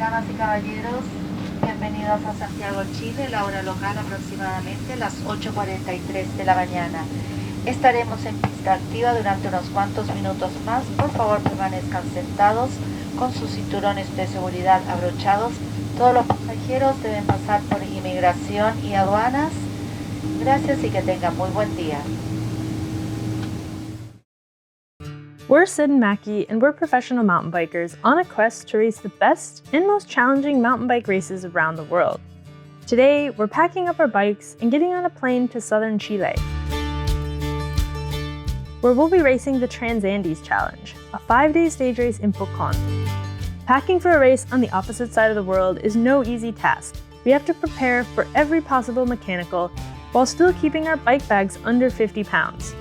Damas y caballeros, bienvenidos a Santiago, Chile, la hora local aproximadamente las 8:43 de la mañana. Estaremos en pista activa durante unos cuantos minutos más. Por favor, permanezcan sentados con sus cinturones de seguridad abrochados. Todos los pasajeros deben pasar por inmigración y aduanas. Gracias y que tengan muy buen día. We're Sid and Mackie, and we're professional mountain bikers on a quest to race the best and most challenging mountain bike races around the world. Today, we're packing up our bikes and getting on a plane to southern Chile, where we'll be racing the Trans-Andes Challenge, a 5-day stage race in Pucón. Packing for a race on the opposite side of the world is no easy task. We have to prepare for every possible mechanical while still keeping our bike bags under 50 pounds.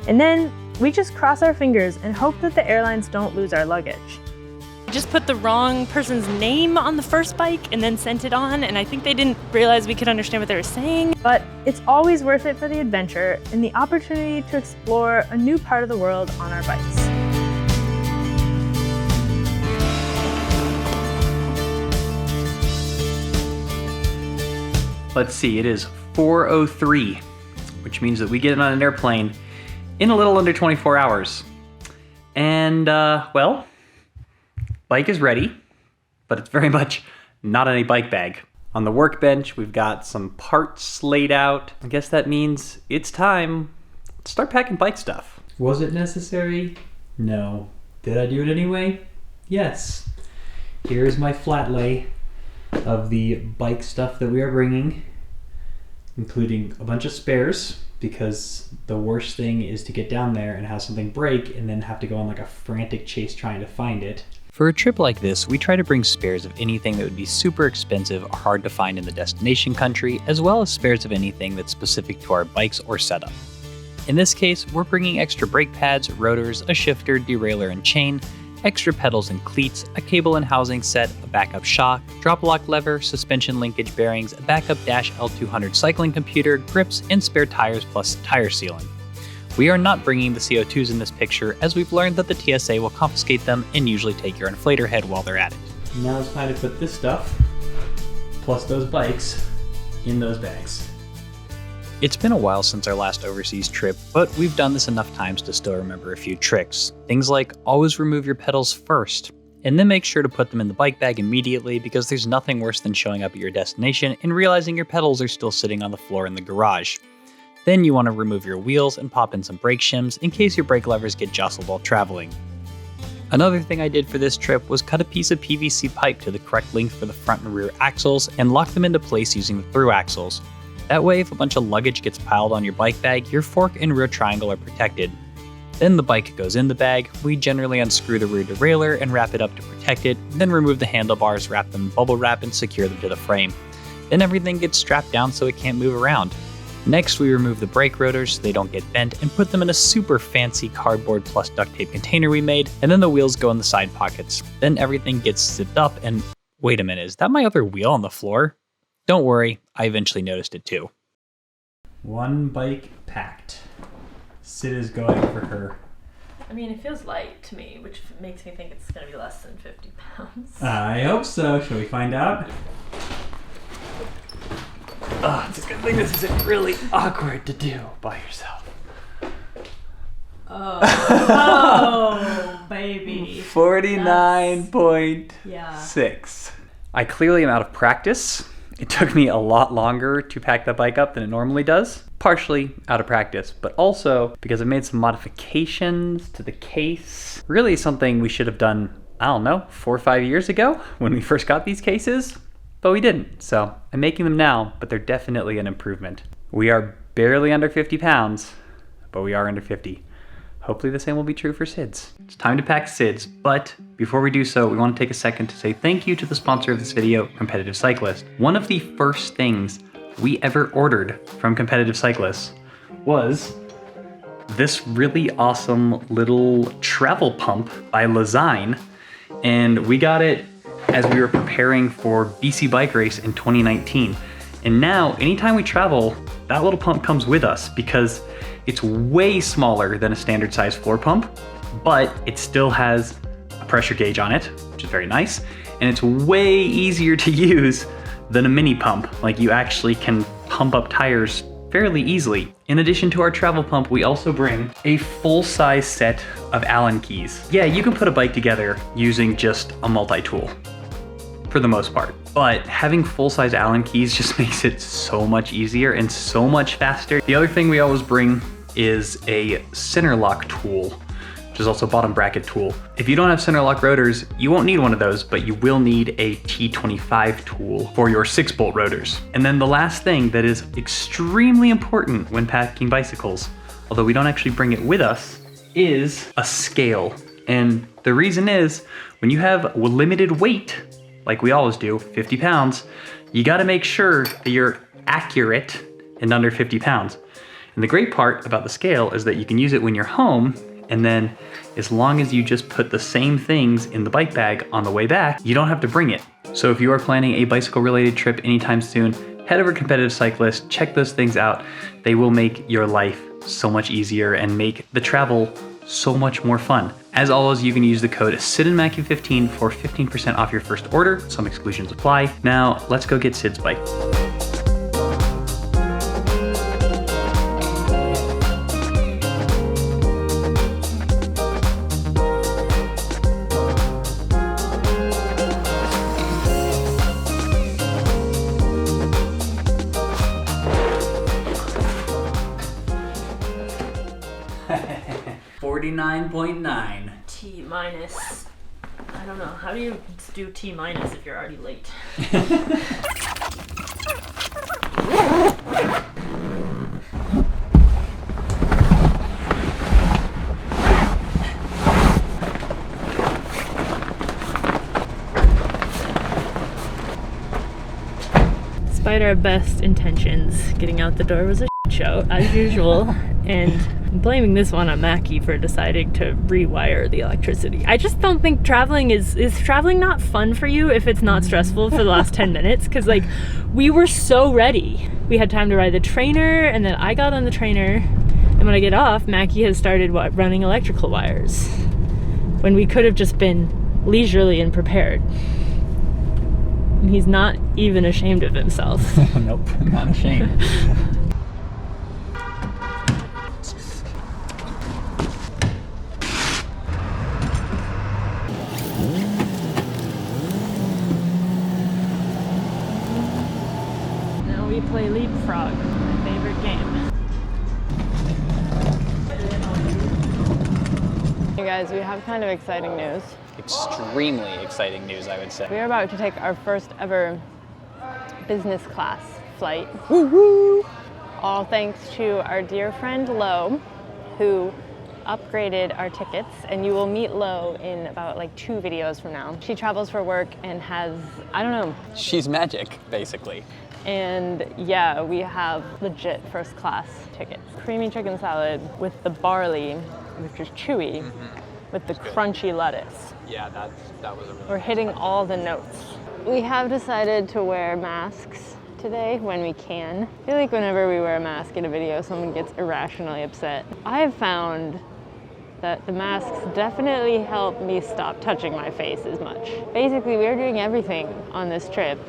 And then, we just cross our fingers and hope that the airlines don't lose our luggage. I just put the wrong person's name on the first bike and then sent it on, and I think they didn't realize we could understand what they were saying. But it's always worth it for the adventure and the opportunity to explore a new part of the world on our bikes. Let's see, it is 4:03, which means that we get on an airplane in a little under 24 hours. And, well, bike is ready, but it's very much not in a bike bag. On the workbench, we've got some parts laid out. I guess that means it's time to start packing bike stuff. Was it necessary? No. Did I do it anyway? Yes. Here's my flat lay of the bike stuff that we are bringing, including a bunch of spares, because the worst thing is to get down there and have something break and then have to go on like a frantic chase trying to find it. For a trip like this, we try to bring spares of anything that would be super expensive or hard to find in the destination country, as well as spares of anything that's specific to our bikes or setup. In this case, we're bringing extra brake pads, rotors, a shifter, derailleur and chain, extra pedals and cleats, a cable and housing set, a backup shock, drop lock lever, suspension linkage bearings, a backup Dash L200 cycling computer, grips, and spare tires plus tire sealing. We are not bringing the CO2s in this picture, as we've learned that the TSA will confiscate them and usually take your inflator head while they're at it. Now it's time to put this stuff, plus those bikes, in those bags. It's been a while since our last overseas trip, but we've done this enough times to still remember a few tricks. Things like always remove your pedals first, and then make sure to put them in the bike bag immediately, because there's nothing worse than showing up at your destination and realizing your pedals are still sitting on the floor in the garage. Then you want to remove your wheels and pop in some brake shims in case your brake levers get jostled while traveling. Another thing I did for this trip was cut a piece of PVC pipe to the correct length for the front and rear axles and lock them into place using the through axles. That way, if a bunch of luggage gets piled on your bike bag, your fork and rear triangle are protected. Then the bike goes in the bag. We generally unscrew the rear derailleur and wrap it up to protect it, then remove the handlebars, wrap them in bubble wrap, and secure them to the frame. Then everything gets strapped down so it can't move around. Next, we remove the brake rotors so they don't get bent and put them in a super fancy cardboard plus duct tape container we made, and then the wheels go in the side pockets. Then everything gets zipped up and... Wait a minute, is that my other wheel on the floor? Don't worry, I eventually noticed it too. One bike packed. Sid is going for her. I mean, it feels light to me, which makes me think it's going to be less than 50 pounds. I hope so. Shall we find out? It's a good thing this isn't really awkward to do by yourself. Oh, baby. 49.6. Yeah. I clearly am out of practice. It took me a lot longer to pack the bike up than it normally does. Partially out of practice, but also because I made some modifications to the case. Really something we should have done, I don't know, 4 or 5 years ago when we first got these cases, but we didn't. So I'm making them now, but they're definitely an improvement. We are barely under 50 pounds, but we are under 50. Hopefully the same will be true for Sid's. It's time to pack Sid's, but before we do so, we want to take a second to say thank you to the sponsor of this video, Competitive Cyclist. One of the first things we ever ordered from Competitive Cyclist was this really awesome little travel pump by Lezyne, and we got it as we were preparing for BC Bike Race in 2019. And now, anytime we travel, that little pump comes with us because it's way smaller than a standard size floor pump, but it still has a pressure gauge on it, which is very nice. And it's way easier to use than a mini pump. Like, you actually can pump up tires fairly easily. In addition to our travel pump, we also bring a full-size set of Allen keys. Yeah, you can put a bike together using just a multi-tool for the most part, but having full-size Allen keys just makes it so much easier and so much faster. The other thing we always bring is a center lock tool, which is also a bottom bracket tool. If you don't have center lock rotors, you won't need one of those, but you will need a T25 tool for your 6-bolt rotors. And then the last thing that is extremely important when packing bicycles, although we don't actually bring it with us, is a scale. And the reason is, when you have limited weight, like we always do, 50 pounds, you gotta make sure that you're accurate and under 50 pounds. And the great part about the scale is that you can use it when you're home, and then as long as you just put the same things in the bike bag on the way back, you don't have to bring it. So if you are planning a bicycle related trip anytime soon, head over to Competitive Cyclist, check those things out. They will make your life so much easier and make the travel so much more fun. As always, you can use the code SIDandMACKY15 for 15% off your first order. Some exclusions apply. Now, let's go get Sid's bike. $49.9. T minus. I don't know. How do you do T minus if you're already late? Despite our best intentions, getting out the door was a show as usual, and I'm blaming this one on Mackie for deciding to rewire the electricity. I just don't think traveling is traveling not fun for you if it's not stressful for the last 10 minutes, because like we were so ready. We had time to ride the trainer, and then I got on the trainer, and when I get off, Mackie has started running electrical wires when we could have just been leisurely and prepared. And he's not even ashamed of himself. Nope, not ashamed. Now we play Leapfrog, my favorite game. Hey guys, we have kind of exciting news. Extremely exciting news, I would say. We are about to take our first ever business class flight. Woo-woo! All thanks to our dear friend Lo, who upgraded our tickets, and you will meet Lo in about like 2 videos from now. She travels for work and has, I don't know. She's magic, basically. And yeah, we have legit first class tickets. Creamy chicken salad with the barley, which is chewy, with the crunchy lettuce. Yeah, that was a really We're hitting all the notes. We have decided to wear masks today when we can. I feel like whenever we wear a mask in a video, someone gets irrationally upset. I have found that the masks definitely help me stop touching my face as much. Basically, we're doing everything on this trip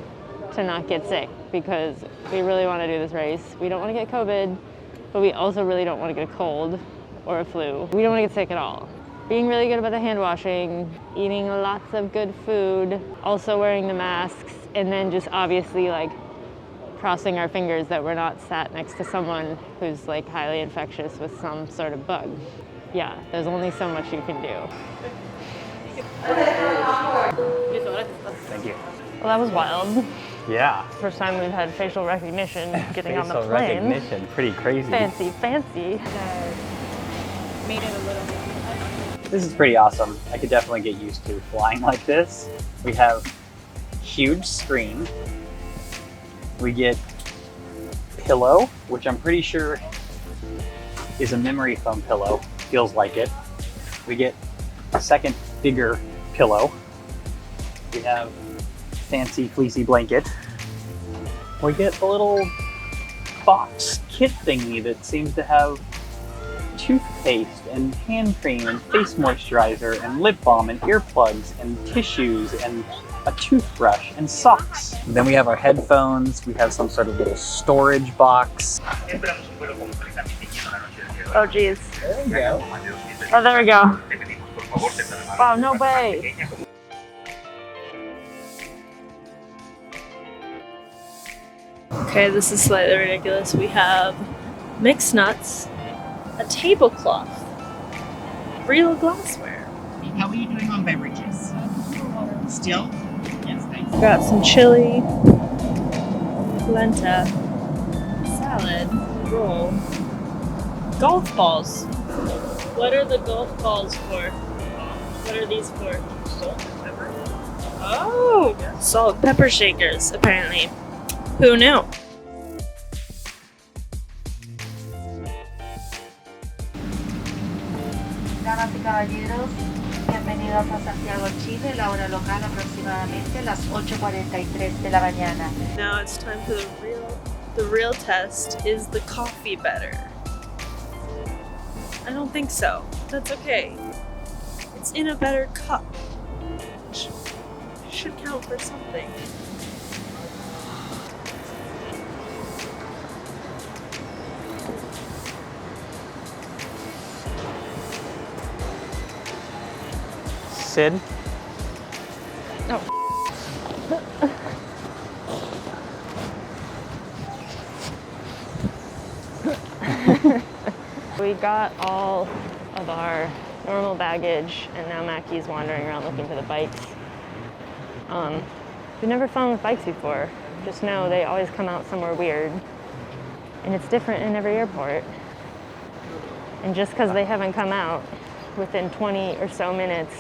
to not get sick because we really want to do this race. We don't want to get COVID, but we also really don't want to get a cold or a flu. We don't want to get sick at all. Being really good about the hand washing, eating lots of good food, also wearing the masks, and then just obviously like crossing our fingers that we're not sat next to someone who's like highly infectious with some sort of bug. Yeah, there's only so much you can do. Thank you. Well, that was wild. Yeah. First time we've had facial recognition getting on the Facial plane. recognition, pretty crazy. Fancy, fancy. Made it a little bit. This is pretty awesome. I could definitely get used to flying like this. We have huge screen. We get pillow, which I'm pretty sure is a memory foam pillow. Feels like it. We get a second bigger pillow. We have fancy fleecy blanket. We get a little box kit thingy that seems to have toothpaste and hand cream and face moisturizer and lip balm and earplugs and tissues and a toothbrush and socks. And then we have our headphones. We have some sort of little storage box. Oh, geez. There we go. Oh, there we go. Wow, no way. Okay, this is slightly ridiculous. We have mixed nuts, a tablecloth, real glassware. How are you doing on beverages? Still? Yes, thanks. Got some chili, polenta, salad, roll, golf balls. What are the golf balls for? What are these for? Salt and pepper. Oh, salt pepper shakers, apparently. Who knew? Damas y caballeros, bienvenidos a Santiago, Chile. La hora local aproximadamente las 8:43 de la mañana. Now it's time for the real test. Is the coffee better? I don't think so. That's okay. It's in a better cup. Which should count for something. Sid? We got all of our normal baggage, and now Mackie's wandering around looking for the bikes. We've never flown with bikes before. Just know they always come out somewhere weird, and it's different in every airport. And just because they haven't come out within 20 or so minutes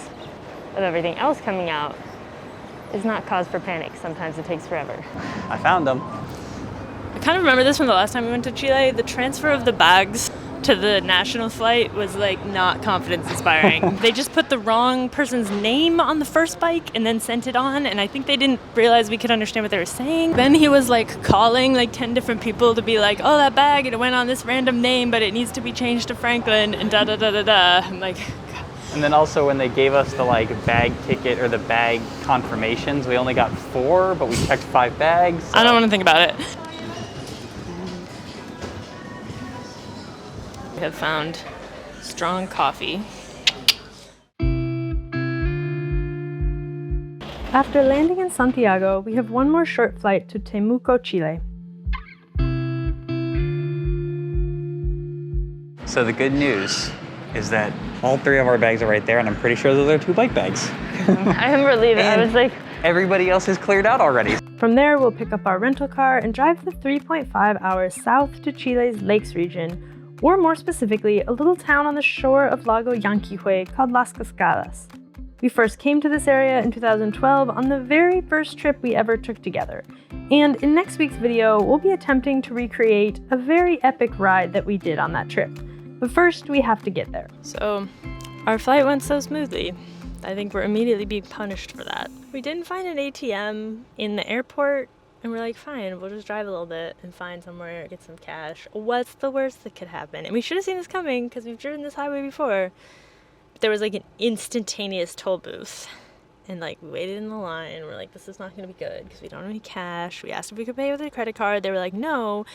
of everything else coming out is not cause for panic. Sometimes it takes forever. I found them. I kind of remember this from the last time we went to Chile. The transfer of the bags to the national flight was like not confidence inspiring. They just put the wrong person's name on the first bike and then sent it on, and I think they didn't realize we could understand what they were saying. Then he was like calling like 10 different people to be like, oh, that bag, it went on this random name, but it needs to be changed to Franklin, and da da da da da. I'm like, And then also when they gave us the like bag ticket or the bag confirmations, we only got 4, but we checked 5 bags. So. I don't want to think about it. We have found strong coffee. After landing in Santiago, we have one more short flight to Temuco, Chile. So the good news is that all 3 of our bags are right there, and I'm pretty sure those are 2 bike bags. I am relieved. I was like, Everybody else is cleared out already. From there, we'll pick up our rental car and drive the 3.5 hours south to Chile's lakes region, or more specifically, a little town on the shore of Lago Yanquihue called Las Cascadas. We first came to this area in 2012 on the very first trip we ever took together. And in next week's video, we'll be attempting to recreate a very epic ride that we did on that trip. But first, we have to get there. So, our flight went so smoothly. I think we're immediately being punished for that. We didn't find an ATM in the airport, and we're like, fine, we'll just drive a little bit and find somewhere, get some cash. What's the worst that could happen? And we should have seen this coming because we've driven this highway before. But there was like an instantaneous toll booth. And like, we waited in the line. We're like, this is not going to be good because we don't have any cash. We asked if we could pay with a credit card. They were like, no,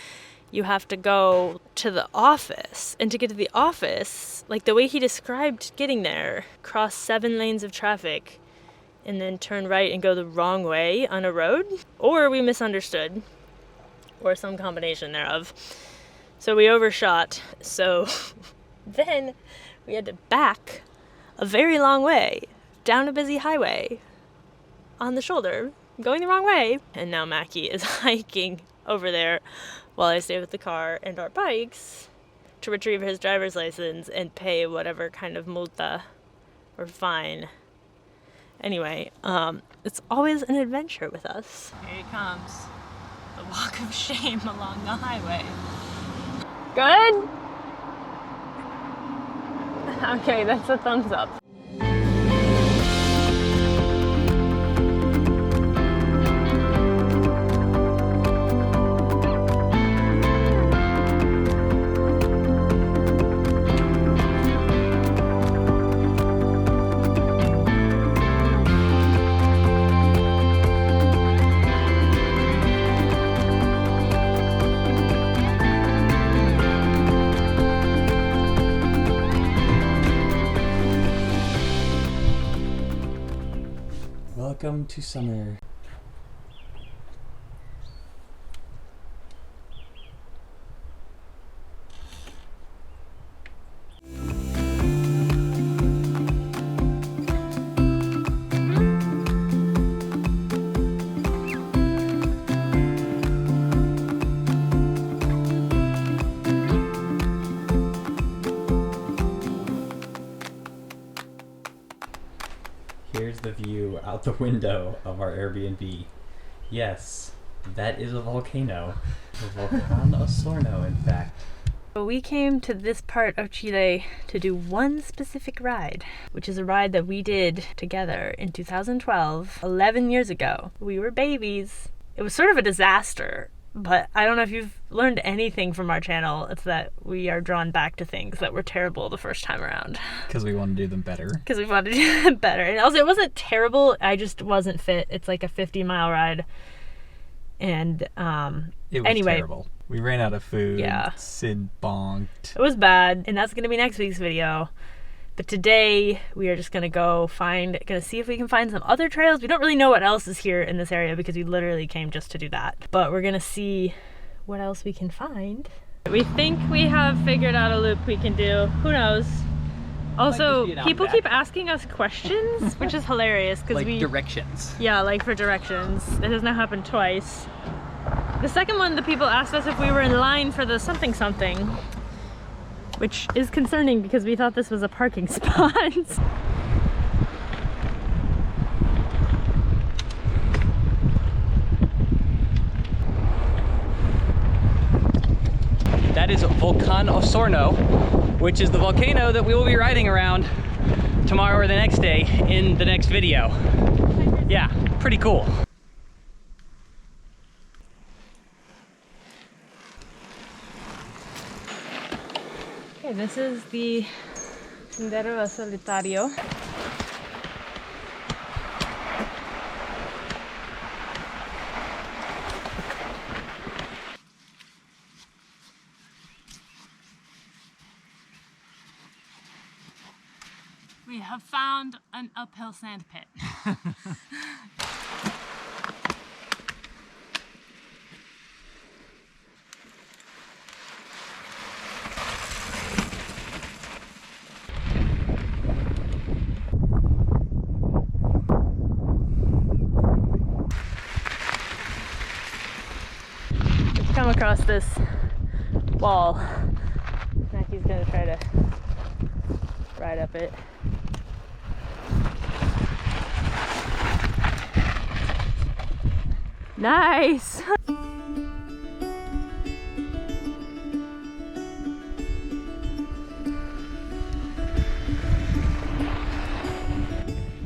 you have to go to the office. And to get to the office, like the way he described getting there, cross 7 lanes of traffic and then turn right and go the wrong way on a road, or we misunderstood, or some combination thereof. So we overshot. So then we had to back a very long way down a busy highway on the shoulder, going the wrong way. And now Mackie is hiking over there while I stay with the car and our bikes to retrieve his driver's license and pay whatever kind of multa or fine. Anyway, it's always an adventure with us. Here he comes. The walk of shame along the highway. good? Okay, that's a thumbs up. Welcome to summer. Here's the view out the window of our Airbnb. Yes, that is a volcano. The Volcan Osorno, in fact. We came to this part of Chile to do one specific ride, which is a ride that we did together in 2012, 11 years ago. We were babies. It was sort of a disaster, but I don't know if you've learned anything from our channel. It's that we are drawn back to things that were terrible the first time around. Because we want to do them better. Because we wanted to do them better. And also, it wasn't terrible. I just wasn't fit. It's like a 50-mile ride. And It was anyway, terrible. We ran out of food. Yeah. Sid bonked. it was bad, and that's going to be next week's video. But today, we are just going to see if we can find some other trails. We don't really know what else is here in this area because we literally came just to do that. But we're going to see what else we can find. We think we have figured out a loop we can do. Who knows? Also, people keep asking us questions, which is hilarious because directions. Yeah, like for directions. It has now happened twice. The second one, the people asked us if we were in line for the something something, which is concerning because we thought this was a parking spot. That is Volcan Osorno, which is the volcano that we will be riding around tomorrow or the next day in the next video. Yeah, pretty cool. Okay, this is the Sendero Solitario. We have found an uphill sand pit. We've come across this wall. Macky's gonna try to ride up it. Nice!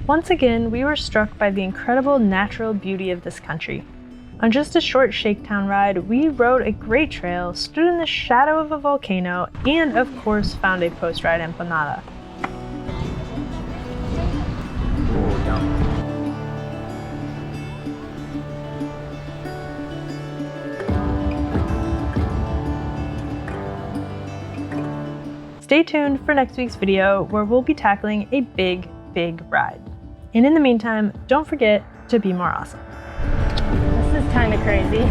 Once again, we were struck by the incredible natural beauty of this country. On just a short Shakedown ride, we rode a great trail, stood in the shadow of a volcano, and of course found a post-ride empanada. Stay tuned for next week's video where we'll be tackling a big ride. And in the meantime, don't forget to be more awesome. This is kind of crazy.